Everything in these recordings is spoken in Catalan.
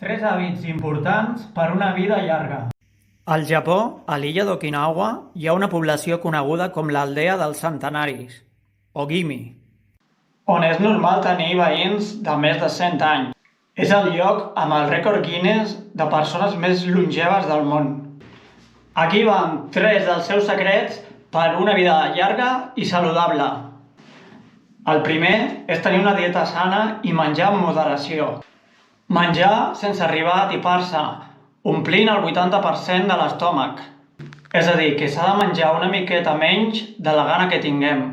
Tres hàbits importants per una vida llarga. Al Japó, a l'illa d'Okinawa, hi ha una població coneguda com l'aldea dels centenaris, o Gimi, on és normal tenir veïns de més de 100 anys. És el lloc amb el rècord Guinness de persones més longeves del món. Aquí van 3 dels seus secrets per una vida llarga i saludable. El primer és tenir una dieta sana i menjar amb moderació. Menjar sense arribar a atipar-se, omplint el 80% de l'estómac. És a dir, que s'ha de menjar una miqueta menys de la gana que tinguem.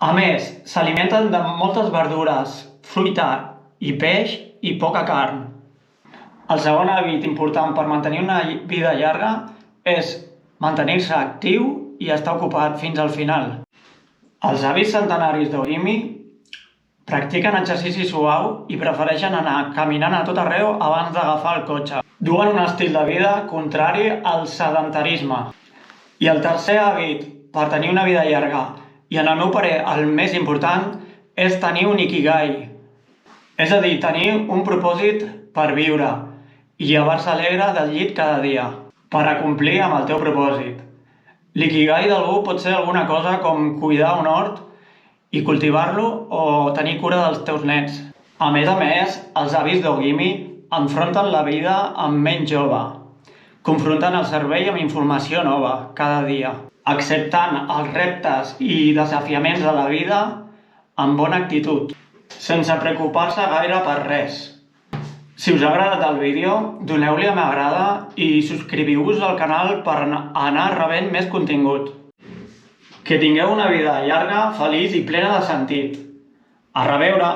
A més, s'alimenten de moltes verdures, fruita i peix i poca carn. El segon hàbit important per mantenir una vida llarga és mantenir-se actiu i estar ocupat fins al final. Els avis centenaris d'Ogimi practiquen exercici suau i prefereixen anar caminant a tot arreu abans d'agafar el cotxe. Duen un estil de vida contrari al sedentarisme. I el tercer hàbit per tenir una vida llarga, i en el meu parer el més important, és tenir un ikigai. És a dir, tenir un propòsit per viure i llevar-se alegre del llit cada dia, per a complir amb el teu propòsit. L'ikigai d'algú pot ser alguna cosa com cuidar un hort i cultivar-lo o tenir cura dels teus nets. A més, els avis d'Ogimi enfronten la vida amb ment jove, confrontant el cervell amb informació nova cada dia, acceptant els reptes i desafiaments de la vida amb bona actitud, sense preocupar-se gaire per res. Si us ha agradat el vídeo, doneu-li a m'agrada i subscriviu-vos al canal per anar rebent més contingut. Que tingueu una vida llarga, feliç i plena de sentit. A reveure!